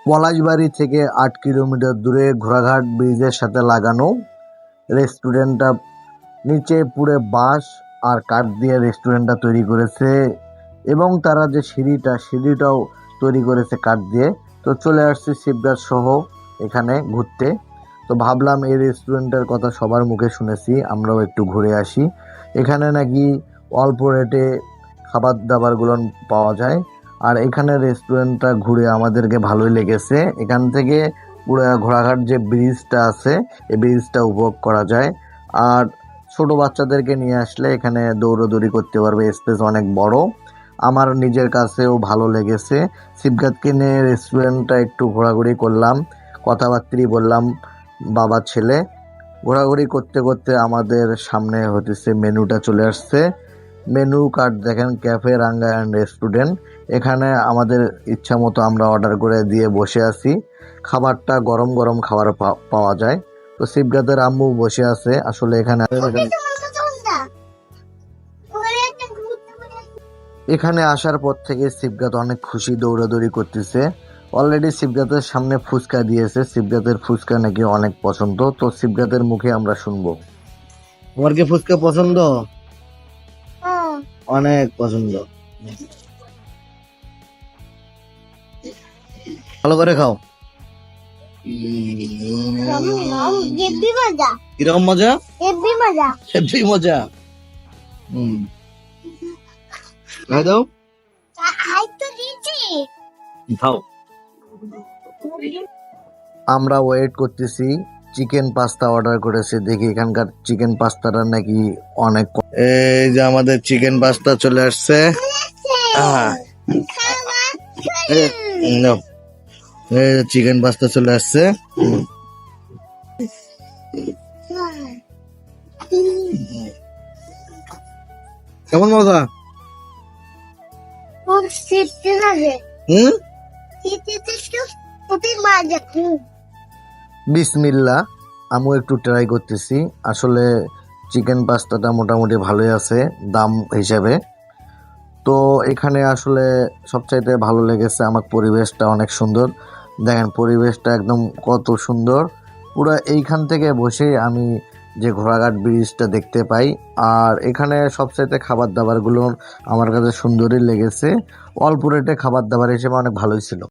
পলাশবাড়ি থেকে ৮ কিলোমিটার দূরে ঘোড়াঘাট ব্রিজের সাথে লাগানো রেস্টুরেন্টটা। নিচে পুরো বাঁশ আর কাঠ দিয়ে রেস্টুরেন্টটা তৈরি করেছে এবং তারা যে সিঁড়িটাও তৈরি করেছে কাঠ দিয়ে। তো চলে আসছি শিবগাছ সহ এখানে ঘুরতে। তো ভাবলাম এই রেস্টুরেন্টের কথা সবার মুখে শুনেছি, আমরাও একটু ঘুরে আসি। এখানে নাকি অল্প রেটে খাবার দাবারগুলো পাওয়া যায়। আর এখানে রেস্টুরেন্টটা ঘুরে আমাদেরকে ভালোই লেগেছে। এখান থেকে পুরো ঘোড়াঘাট যে ব্রিজটা আছে এই ব্রিজটা উপভোগ করা যায়। আর ছোট বাচ্চাদেরকে নিয়ে আসলে এখানে দৌড়াদৌড়ি করতে পারবে, স্পেস অনেক বড়। আমার নিজের কাছেও ভালো লেগেছে। শিবগাতকে নিয়ে রেস্টুরেন্টটা একটু ঘোরাঘুরি করলাম, কথাবার্তি বললাম বাবা ছেলে। ঘোরাঘুরি করতে করতে আমাদের সামনে হতেছে মেনুটা চলে আসছে। মেনু কার্ড দেখেন, ক্যাফে রাঙ্গা অ্যান্ড রেস্টুরেন্ট। এখানে আমাদের ইচ্ছা মতো আমরা অর্ডার করে দিয়ে বসে আছি। খাবারটা গরম গরম খাবার পাওয়া যায়। তো শিবগাতের আম্মু বসে আছে। আসলে এখানে আসার পর থেকে শিবগাত অনেক খুশি, দৌড়াদৌড়ি করতেছে। অলরেডি শিবগাতের সামনে ফুচকা দিয়েছে। শিবগাতের ফুচকা নাকি অনেক পছন্দ। তো শিবগাতের মুখে আমরা শুনবো। তোমার কি ফুচকা পছন্দ? অনেক পছন্দ। ভালো করে খাও। কিরকম মজা? হেব্বি মজা। খাই দাও, খাও। আমরা ওয়েট করতেছি, চিকেন পাস্তা অর্ডার করেছি। দেখি এখানকার চিকেন পাস্তাটা নাকি অনেক। এই যে আমাদের চিকেন পাস্তা চলে আসছে। চিকেন পাস্তা চলে আসছে। কেমন মজা? বিসমিল্লাহ, আমিও একটু ট্রাই করতেছি। আসলে চিকেন পাস্তাটা মোটামুটি ভালোই আছে দাম হিসাবে। তো এখানে আসলে সবচাইতে ভালো লেগেছে আমার পরিবেশটা অনেক সুন্দর। দেখেন পরিবেশটা একদম কত সুন্দর। পুরো এইখান থেকে বসে আমি যে ঘোড়াঘাট ব্রিজটা দেখতে পাই। আর এখানে সবচাইতে খাবার দাবারগুলো আমার কাছে সুন্দরই লেগেছে। অল্প রেটে খাবার দাবার হিসেবে অনেক ভালোই ছিল।